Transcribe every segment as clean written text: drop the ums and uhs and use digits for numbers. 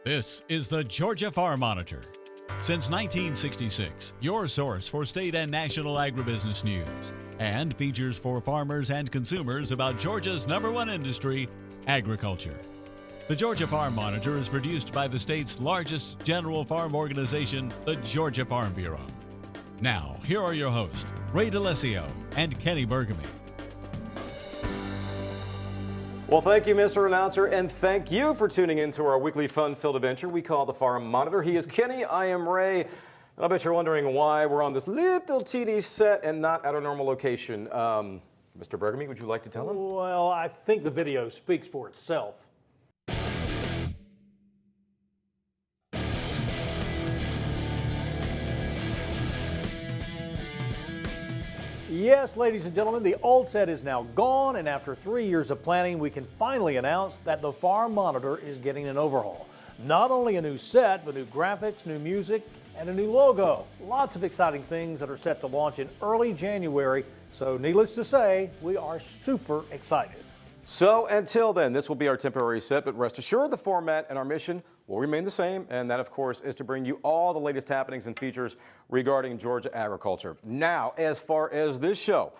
This is the Georgia Farm Monitor. Since 1966, your source for state and national agribusiness news, and features for farmers and consumers about Georgia's #1 industry, agriculture. The Georgia Farm Monitor is produced by the state's largest general farm organization, the Georgia Farm Bureau. Now, here are your hosts, Ray DeLisio and Kenny Bergamy. Well, thank you, Mr. Announcer, and thank you for tuning in to our weekly fun-filled adventure we call the Farm Monitor. He is Kenny, I am Ray, and I bet you're wondering why we're on this little teeny set and not at our normal location. Mr. Bergamy, would you like to tell him? Well, I think the video speaks for itself. Yes, ladies and gentlemen, the old set is now gone, and after 3 years of planning, we can finally announce that the Farm Monitor is getting an overhaul. Not only a new set, but new graphics, new music, and a new logo. Lots of exciting things that are set to launch in early January, so needless to say, we are super excited. So until then, this will be our temporary set, but rest assured the format and our mission will remain the same, and that, of course, is to bring you all the latest happenings and features regarding Georgia agriculture. Now, as far as this show,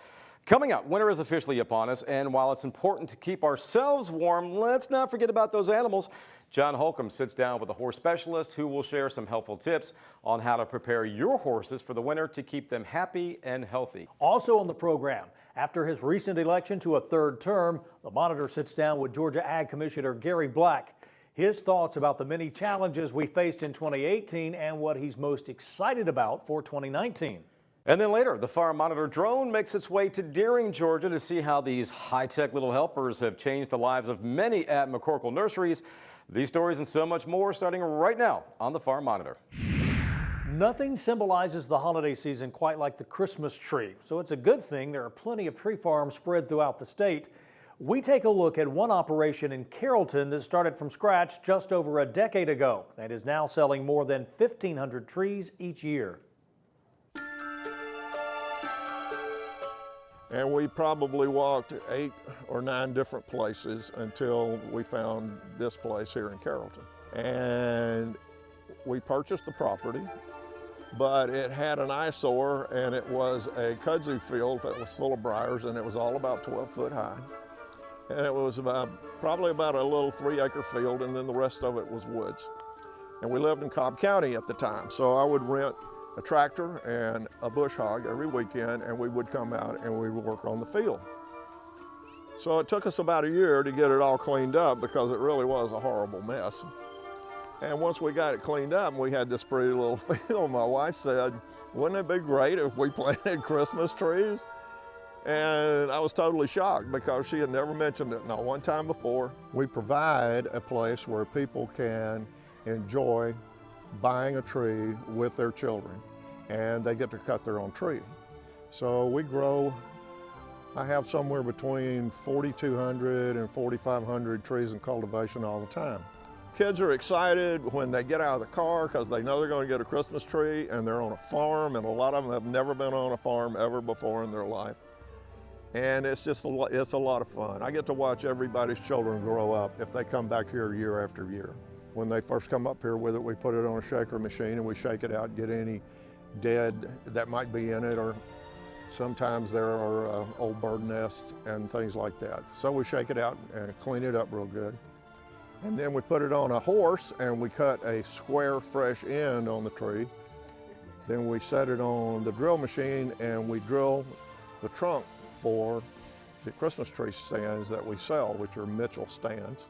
coming up, winter is officially upon us, and while it's important to keep ourselves warm, let's not forget about those animals. John Holcomb sits down with a horse specialist who will share some helpful tips on how to prepare your horses for the winter to keep them happy and healthy. Also on the program, after his recent election to a third term, the Monitor sits down with Georgia Ag Commissioner Gary Black. His thoughts about the many challenges we faced in 2018 and what he's most excited about for 2019. And then later, the Farm Monitor drone makes its way to Deering, Georgia to see how these high-tech little helpers have changed the lives of many at McCorkle Nurseries. These stories and so much more starting right now on the Farm Monitor. Nothing symbolizes the holiday season quite like the Christmas tree, so it's a good thing there are plenty of tree farms spread throughout the state. We take a look at one operation in Carrollton that started from scratch just over a decade ago and is now selling more than 1,500 trees each year. And we probably walked 8 or 9 different places until we found this place here in Carrollton. And we purchased the property, but it had an eyesore, and it was a kudzu field that was full of briars, and it was all about 12 foot high. And it was probably about a little 3-acre field, and then the rest of it was woods. And we lived in Cobb County at the time, so I would rent a tractor and a bush hog every weekend, and we would come out and we would work on the field. So it took us about a year to get it all cleaned up because it really was a horrible mess. And once we got it cleaned up and we had this pretty little field, my wife said, wouldn't it be great if we planted Christmas trees? And I was totally shocked because she had never mentioned it not one time before. We provide a place where people can enjoy buying a tree with their children, and they get to cut their own tree. So we grow, I have somewhere between 4,200 and 4,500 trees in cultivation all the time. Kids are excited when they get out of the car because they know they're going to get a Christmas tree, and they're on a farm, and a lot of them have never been on a farm ever before in their life. And it's just it's a lot of fun. I get to watch everybody's children grow up if they come back here year after year. When they first come up here with it, we put it on a shaker machine and we shake it out, get any dead that might be in it, or sometimes there are old bird nests and things like that. So we shake it out and clean it up real good. And then we put it on a horse and we cut a square fresh end on the tree. Then we set it on the drill machine and we drill the trunk for the Christmas tree stands that we sell, which are Mitchell stands.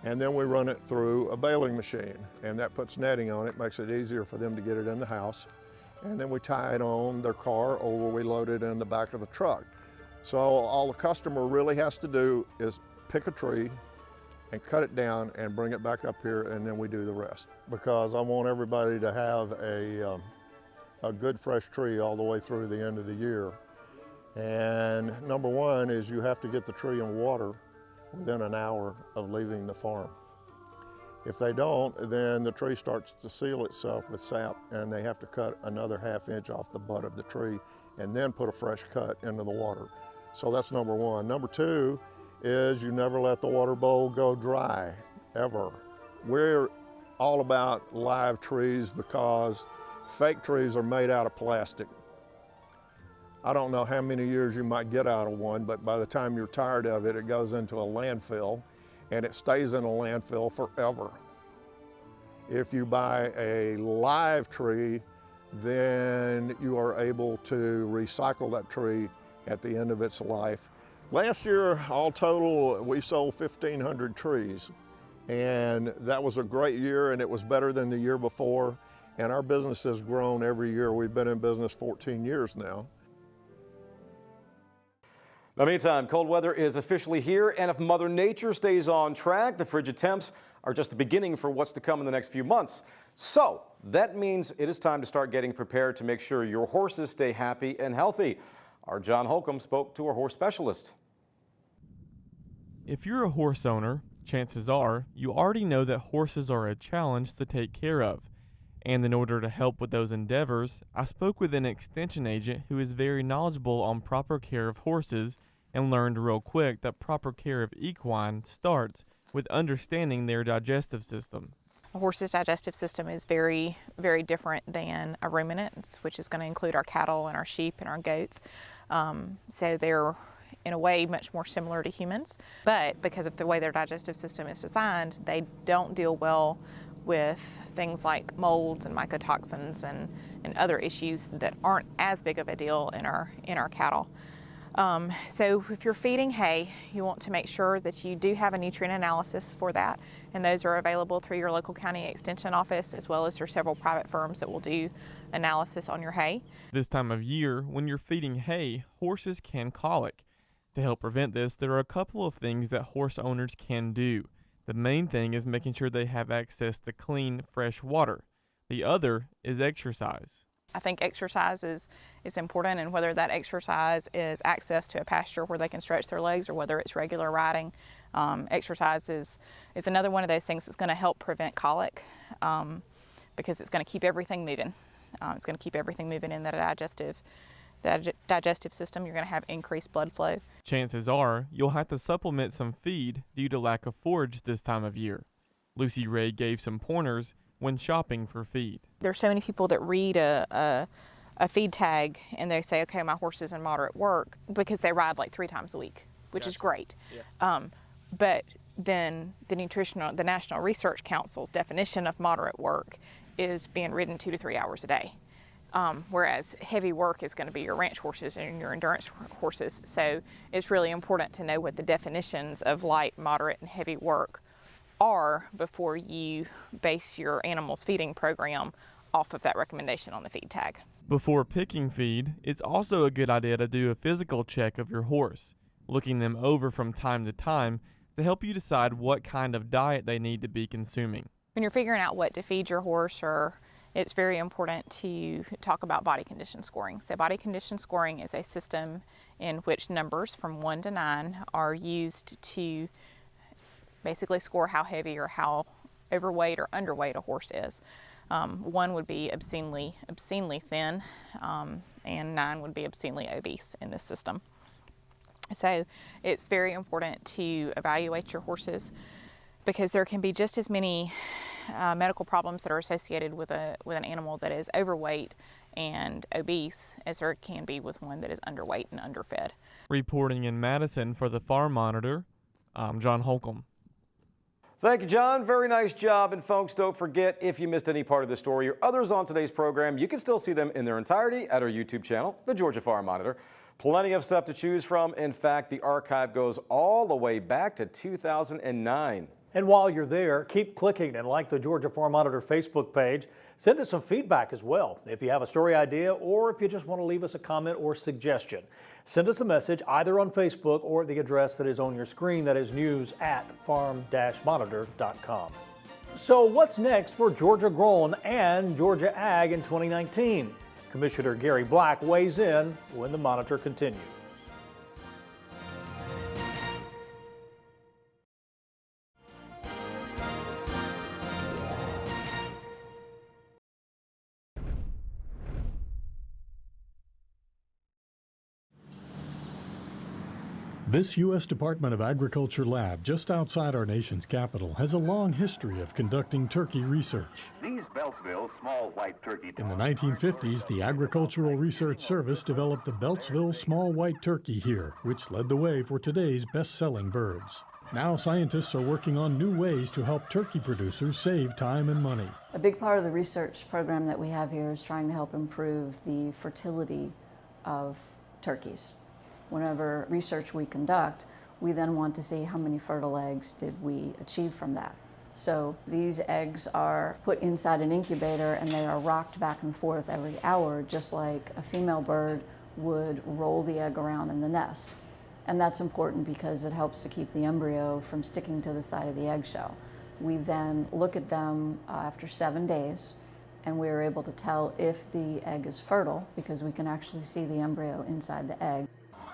And then we run it through a baling machine, and that puts netting on it, makes it easier for them to get it in the house. And then we tie it on their car, or we load it in the back of the truck. So all the customer really has to do is pick a tree and cut it down and bring it back up here, and then we do the rest. Because I want everybody to have a good fresh tree all the way through the end of the year. And number one is you have to get the tree in water within an hour of leaving the farm. If they don't, then the tree starts to seal itself with sap, and they have to cut another ½ inch off the butt of the tree and then put a fresh cut into the water. So that's number one. Number two is you never let the water bowl go dry, ever. We're all about live trees because fake trees are made out of plastic. I don't know how many years you might get out of one, but by the time you're tired of it, it goes into a landfill and it stays in a landfill forever. If you buy a live tree, then you are able to recycle that tree at the end of its life. Last year, all total, we sold 1,500 trees. And that was a great year, and it was better than the year before. And our business has grown every year. We've been in business 14 years now. In the meantime, cold weather is officially here, and if Mother Nature stays on track, the frigid temps are just the beginning for what's to come in the next few months. So that means it is time to start getting prepared to make sure your horses stay happy and healthy. Our John Holcomb spoke to a horse specialist. If you're a horse owner, chances are you already know that horses are a challenge to take care of. And in order to help with those endeavors, I spoke with an extension agent who is very knowledgeable on proper care of horses and learned real quick that proper care of equine starts with understanding their digestive system. A horse's digestive system is very, very different than a ruminant's, which is going to include our cattle and our sheep and our goats. So they're in a way much more similar to humans, but because of the way their digestive system is designed, they don't deal well with things like molds and mycotoxins and other issues that aren't as big of a deal in our cattle. So if you're feeding hay, you want to make sure that you do have a nutrient analysis for that, and those are available through your local county extension office as well as your several private firms that will do analysis on your hay. This time of year, when you're feeding hay, horses can colic. To help prevent this, there are a couple of things that horse owners can do. The main thing is making sure they have access to clean, fresh water. The other is exercise. I think exercise is important, and whether that exercise is access to a pasture where they can stretch their legs or whether it's regular riding, exercise is another one of those things that's going to help prevent colic because it's going to keep everything moving. It's going to keep everything moving in the digestive system. You're going to have increased blood flow. Chances are you'll have to supplement some feed due to lack of forage this time of year. Lucy Ray gave some pointers when shopping for feed. There's so many people that read a feed tag and they say, okay, my horse is in moderate work because they ride like 3 times a week, which is great. Yeah. But then the National Research Council's definition of moderate work is being ridden 2 to 3 hours a day. Whereas heavy work is going to be your ranch horses and your endurance horses. So it's really important to know what the definitions of light, moderate, and heavy work are before you base your animal's feeding program off of that recommendation on the feed tag. Before picking feed, it's also a good idea to do a physical check of your horse, looking them over from time to time to help you decide what kind of diet they need to be consuming. When you're figuring out what to feed your horse, it's very important to talk about body condition scoring. So body condition scoring is a system in which numbers from 1 to 9 are used to basically score how heavy or how overweight or underweight a horse is. 1 would be obscenely thin, and 9 would be obscenely obese in this system. So it's very important to evaluate your horses because there can be just as many medical problems that are associated with an animal that is overweight and obese as there can be with one that is underweight and underfed. Reporting in Madison for the Farm Monitor, I'm John Holcomb. Thank you, John. Very nice job. And folks, don't forget, if you missed any part of the story or others on today's program, you can still see them in their entirety at our YouTube channel, the Georgia Farm Monitor. Plenty of stuff to choose from. In fact, the archive goes all the way back to 2009. And while you're there, keep clicking and like the Georgia Farm Monitor Facebook page. Send us some feedback as well. If you have a story idea or if you just want to leave us a comment or suggestion, send us a message either on Facebook or at the address that is on your screen, that is news@farm-monitor.com. So what's next for Georgia Grown and Georgia Ag in 2019? Commissioner Gary Black weighs in when the Monitor continues. This U.S. Department of Agriculture lab just outside our nation's capital has a long history of conducting turkey research. These Beltsville small white turkey In the 1950s, the Agricultural Research Service developed the Beltsville small white turkey here, which led the way for today's best-selling birds. Now scientists are working on new ways to help turkey producers save time and money. A big part of the research program that we have here is trying to help improve the fertility of turkeys. Whenever research we conduct, we then want to see how many fertile eggs did we achieve from that. So these eggs are put inside an incubator and they are rocked back and forth every hour, just like a female bird would roll the egg around in the nest. And that's important because it helps to keep the embryo from sticking to the side of the eggshell. We then look at them after 7 days, and we are able to tell if the egg is fertile because we can actually see the embryo inside the egg.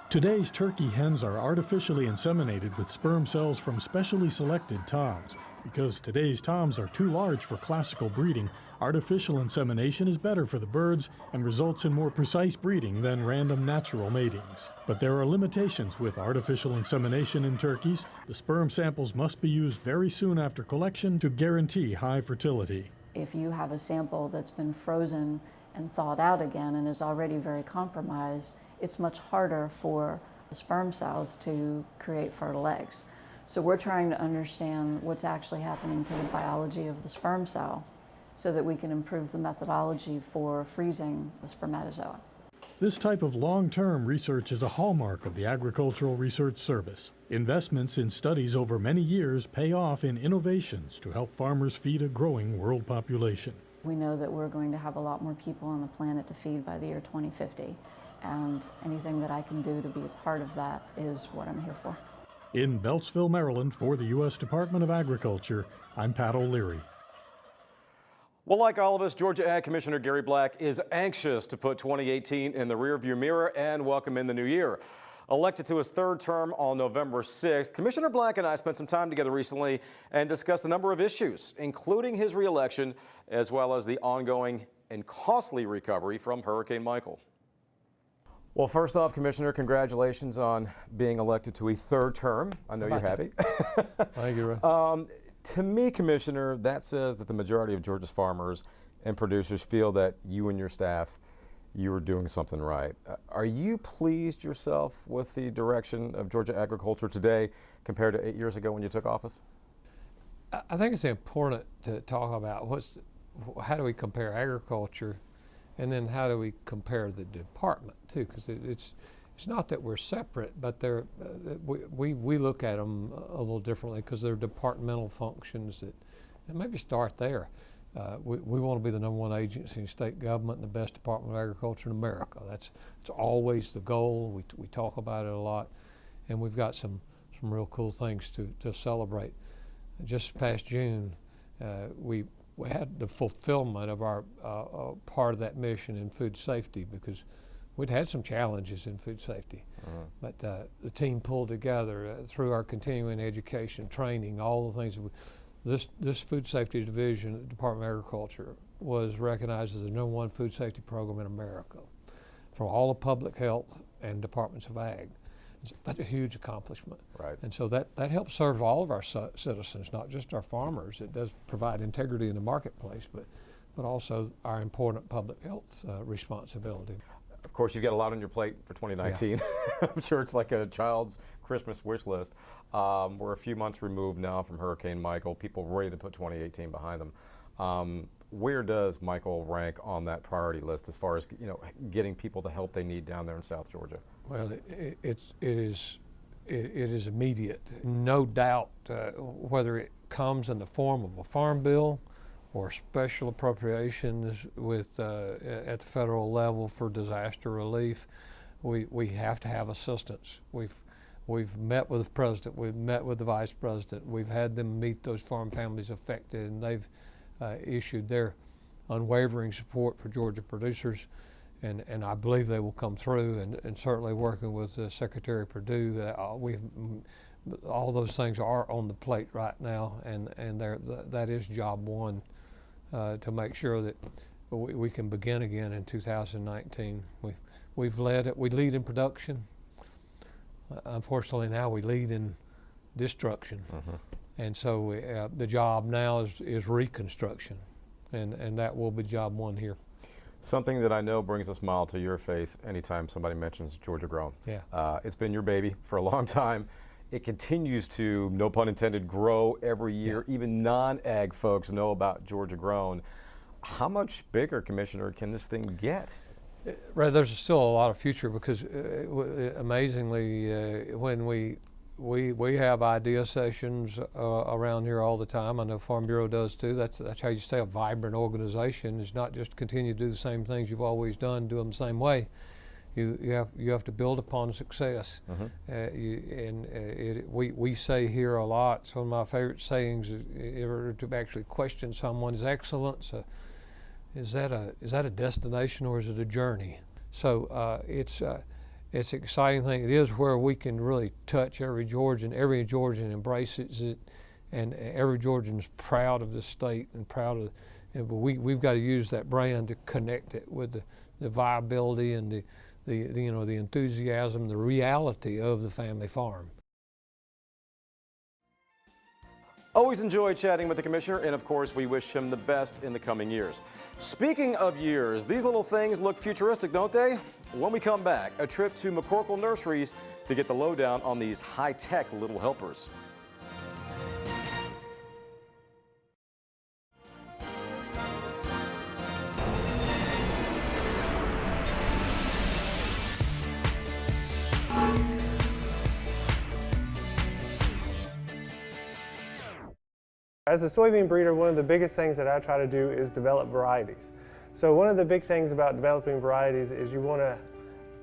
Today's turkey hens are artificially inseminated with sperm cells from specially selected toms. Because today's toms are too large for classical breeding, artificial insemination is better for the birds and results in more precise breeding than random natural matings. But there are limitations with artificial insemination in turkeys. The sperm samples must be used very soon after collection to guarantee high fertility. If you have a sample that's been frozen and thawed out again and is already very compromised, it's much harder for the sperm cells to create fertile eggs. So we're trying to understand what's actually happening to the biology of the sperm cell so that we can improve the methodology for freezing the spermatozoa. This type of long-term research is a hallmark of the Agricultural Research Service. Investments in studies over many years pay off in innovations to help farmers feed a growing world population. We know that we're going to have a lot more people on the planet to feed by the year 2050, and anything that I can do to be a part of that is what I'm here for. In Beltsville, Maryland, for the U.S. Department of Agriculture, I'm Pat O'Leary. Well, like all of us, Georgia Ag Commissioner Gary Black is anxious to put 2018 in the rearview mirror and welcome in the new year. Elected to his third term on November 6th, Commissioner Black and I spent some time together recently and discussed a number of issues, including his reelection, as well as the ongoing and costly recovery from Hurricane Michael. Well, first off, Commissioner, congratulations on being elected to a third term. I know you're happy. Thank you, Ray. To me, Commissioner, that says that the majority of Georgia's farmers and producers feel that you and your staff, you are doing something right. Are you pleased yourself with the direction of Georgia agriculture today compared to 8 years ago when you took office? I think it's important to talk about how do we compare agriculture, and then how do we compare the department too? Because it's not that we're separate, but we look at them a little differently because they're departmental functions and maybe start there. We want to be the #1 agency in state government and the best Department of Agriculture in America. It's always the goal. We talk about it a lot, and we've got some real cool things to celebrate. Just past June, we had the fulfillment of our part of that mission in food safety because we'd had some challenges in food safety. But the team pulled together through our continuing education, training, all the things. This food safety division at the Department of Agriculture was recognized as the #1 food safety program in America for all of public health and departments of ag. That's a huge accomplishment. Right. And so that helps serve all of our citizens, not just our farmers. It does provide integrity in the marketplace, but also our important public health responsibility. Of course, you've got a lot on your plate for 2019. Yeah. I'm sure it's like a child's Christmas wish list. We're a few months removed now from Hurricane Michael. People ready to put 2018 behind them. Where does Michael rank on that priority list as far as getting people the help they need down there in South Georgia? Well, it is immediate. No doubt whether it comes in the form of a farm bill or special appropriations at the federal level for disaster relief, we have to have assistance. We've met with the president, we've met with the vice president, we've had them meet those farm families affected, and they've issued their unwavering support for Georgia producers, and I believe they will come through, and certainly working with Secretary Perdue, all those things are on the plate right now, and that is job one, to make sure that we can begin again in 2019. We lead in production. Unfortunately, now we lead in destruction. And so the job now is reconstruction, and that will be job one here. Something that I know brings a smile to your face anytime somebody mentions Georgia Grown. Yeah. It's been your baby for a long time. It continues to, no pun intended, grow every year. Yeah. Even non-ag folks know about Georgia Grown. How much bigger, Commissioner, can this thing get? Right, there's still a lot of future because amazingly, when we have idea sessions around here all the time. I know Farm Bureau does too. That's how you stay a vibrant organization. Is not just continue to do the same things you've always done, do them the same way. You have to build upon success. We say here a lot. Some of my favorite sayings is to actually question someone's excellence. Is that a destination or is it a journey? So it's an exciting thing. It is where we can really touch every Georgian. Every Georgian embraces it, and every Georgian is proud of the state and proud of. But we've got to use that brand to connect it with the viability and the enthusiasm, the reality of the family farm. Always enjoy chatting with the Commissioner, and of course, we wish him the best in the coming years. Speaking of years, these little things look futuristic, don't they? When we come back, a trip to McCorkle Nurseries to get the lowdown on these high-tech little helpers. As a soybean breeder, one of the biggest things that I try to do is develop varieties. So one of the big things about developing varieties is you want to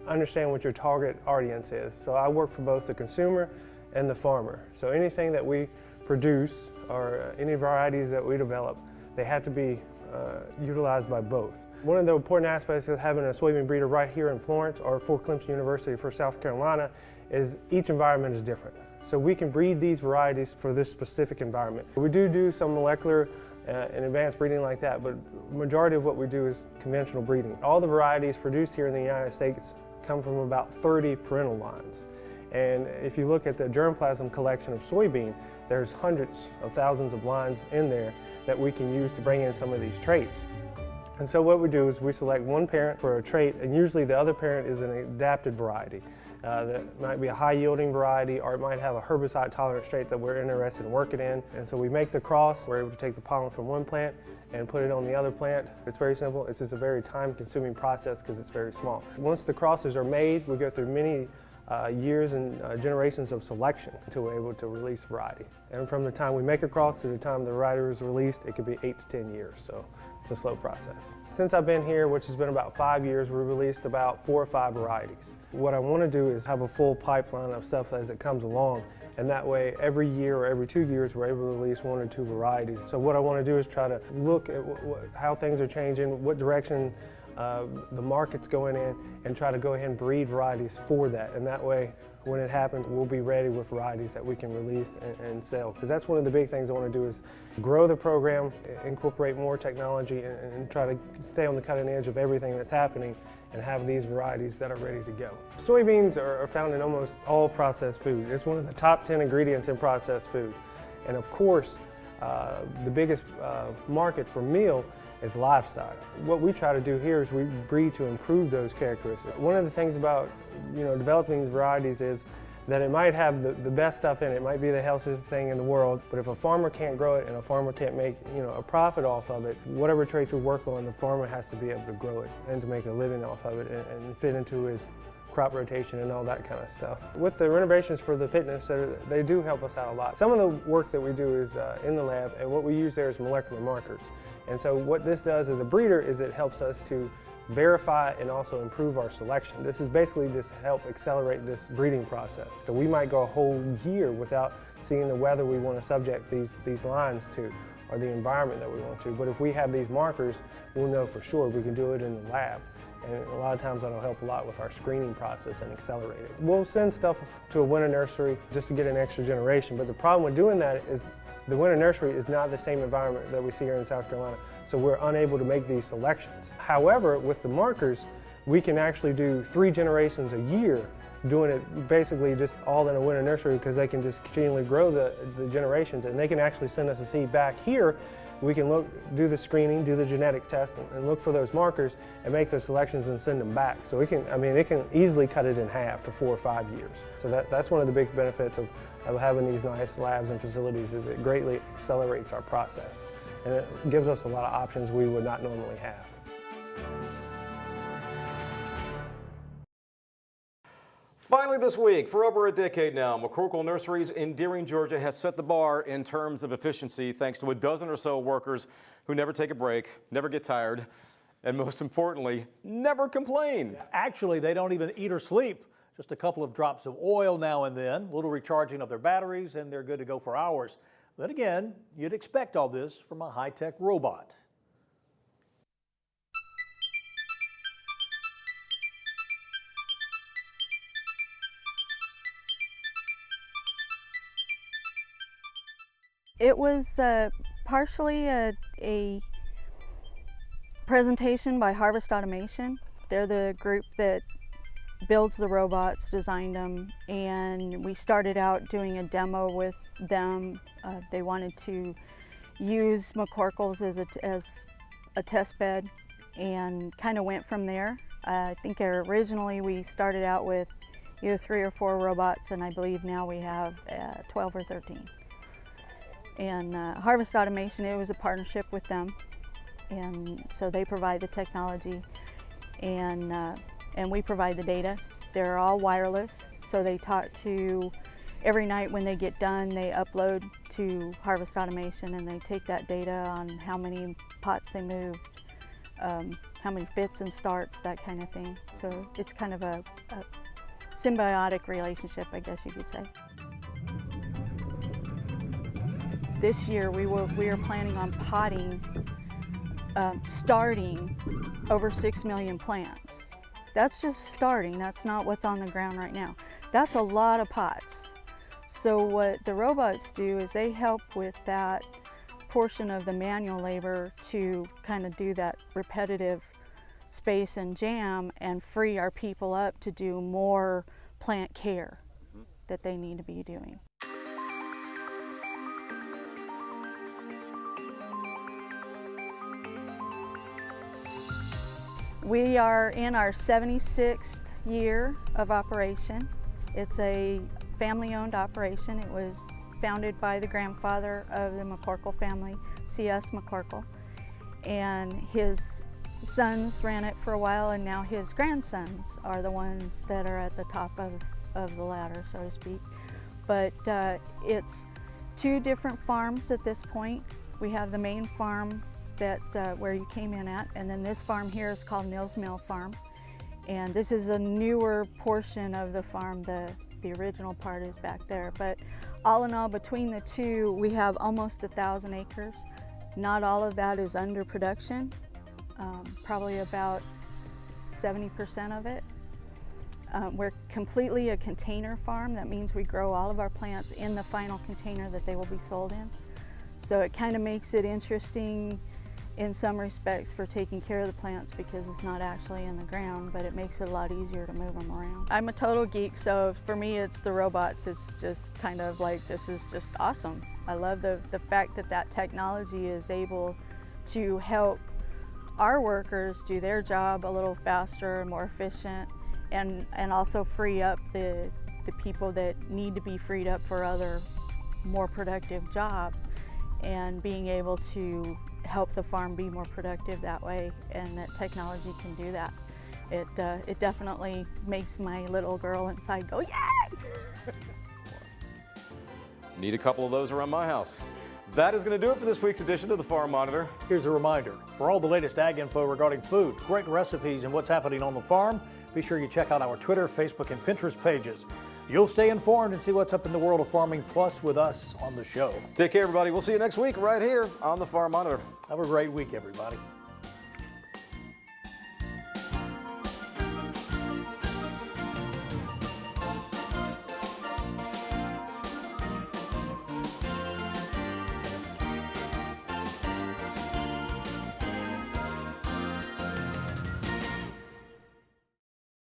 understand what your target audience is. So I work for both the consumer and the farmer. So anything that we produce or any varieties that we develop, they have to be utilized by both. One of the important aspects of having a soybean breeder right here in Florence or Fort Clemson University for South Carolina is each environment is different. So we can breed these varieties for this specific environment. We do some molecular and advanced breeding like that, but majority of what we do is conventional breeding. All the varieties produced here in the United States come from about 30 parental lines. And if you look at the germplasm collection of soybean, there's hundreds of thousands of lines in there that we can use to bring in some of these traits. And so what we do is we select one parent for a trait, and usually the other parent is an adapted variety. That might be a high-yielding variety, or it might have a herbicide-tolerant trait that we're interested in working in. And so we make the cross. We're able to take the pollen from one plant and put it on the other plant. It's very simple. It's just a very time-consuming process because it's very small. Once the crosses are made, we go through many years and generations of selection until we're able to release variety. And from the time we make a cross to the time the variety is released, it could be 8 to 10 years. So it's a slow process. Since I've been here, which has been about 5 years, we've released about 4 or 5 varieties. What I want to do is have a full pipeline of stuff as it comes along, and that way every year or every 2 years we're able to release 1 or 2 varieties. So what I want to do is try to look at how things are changing, what direction the market's going in, and try to go ahead and breed varieties for that. And that way, when it happens, we'll be ready with varieties that we can release and sell. Because that's one of the big things I want to do is grow the program, incorporate more technology, and try to stay on the cutting edge of everything that's happening and have these varieties that are ready to go. Soybeans are found in almost all processed food. It's one of the top 10 ingredients in processed food. And of course, the biggest market for meal is livestock. What we try to do here is we breed to improve those characteristics. One of the things about developing these varieties is that it might have the best stuff in it. It might be the healthiest thing in the world, but if a farmer can't grow it and a farmer can't make a profit off of it, whatever traits we work on, the farmer has to be able to grow it and to make a living off of it and fit into his crop rotation and all that kind of stuff. With the renovations for the fitness center, they do help us out a lot. Some of the work that we do is in the lab, and what we use there is molecular markers. And so what this does as a breeder is it helps us to verify and also improve our selection. This is basically just to help accelerate this breeding process. So we might go a whole year without seeing the weather we want to subject these lines to, or the environment that we want to. But if we have these markers, we'll know for sure we can do it in the lab. And a lot of times that'll help a lot with our screening process and accelerate it. We'll send stuff to a winter nursery just to get an extra generation, but the problem with doing that is the winter nursery is not the same environment that we see here in South Carolina, so we're unable to make these selections. However, with the markers, we can actually do 3 generations a year, doing it basically just all in a winter nursery, because they can just continually grow the generations, and they can actually send us a seed back here. We can do the screening, do the genetic test, and look for those markers and make the selections and send them back. So it can easily cut it in half to 4 or 5 years. So that's one of the big benefits of having these nice labs and facilities, is it greatly accelerates our process. And it gives us a lot of options we would not normally have. Finally this week, for over a decade now, McCorkle Nurseries in Deering, Georgia has set the bar in terms of efficiency thanks to a dozen or so workers who never take a break, never get tired, and most importantly, never complain. Actually, they don't even eat or sleep. Just a couple of drops of oil now and then, a little recharging of their batteries, and they're good to go for hours. Then again, you'd expect all this from a high-tech robot. It was partially a presentation by Harvest Automation. They're the group that builds the robots, designed them, and we started out doing a demo with them. They wanted to use McCorkle's as a test bed, and kind of went from there. I think originally we started out with either 3 or 4 robots, and I believe now we have 12 or 13. And Harvest Automation, it was a partnership with them, and so they provide the technology, and we provide the data. They're all wireless, so they talk to, every night when they get done, they upload to Harvest Automation, and they take that data on how many pots they moved, how many fits and starts, that kind of thing. So it's kind of a symbiotic relationship, I guess you could say. This year we are planning on potting, starting over 6 million plants. That's just starting, that's not what's on the ground right now. That's a lot of pots. So what the robots do is they help with that portion of the manual labor to kind of do that repetitive space and jam, and free our people up to do more plant care that they need to be doing. We are in our 76th year of operation. It's a family-owned operation. It was founded by the grandfather of the McCorkle family, C.S. McCorkle, and his sons ran it for a while, and now his grandsons are the ones that are at the top of the ladder, so to speak. But it's 2 different farms at this point. We have the main farm that where you came in at, and then this farm here is called Mills Mill Farm, and this is a newer portion of the farm. The original part is back there, but all in all, between the 2, we have almost 1,000 acres. Not all of that is under production, probably about 70% of it. We're completely a container farm. That means we grow all of our plants in the final container that they will be sold in. So it kind of makes it interesting in some respects for taking care of the plants, because it's not actually in the ground, but it makes it a lot easier to move them around. I'm a total geek, so for me it's the robots. It's just kind of like, this is just awesome. I love the fact that that technology is able to help our workers do their job a little faster and more efficient, and also free up the people that need to be freed up for other more productive jobs, and being able to help the farm be more productive that way, and that technology can do that. It definitely makes my little girl inside go, yay! Need a couple of those around my house. That is going to do it for this week's edition of the Farm Monitor. Here's a reminder, for all the latest ag info regarding food, great recipes, and what's happening on the farm, be sure you check out our Twitter, Facebook, and Pinterest pages. You'll stay informed and see what's up in the world of farming, plus with us on the show. Take care, everybody. We'll see you next week right here on the Farm Monitor. Have a great week, everybody.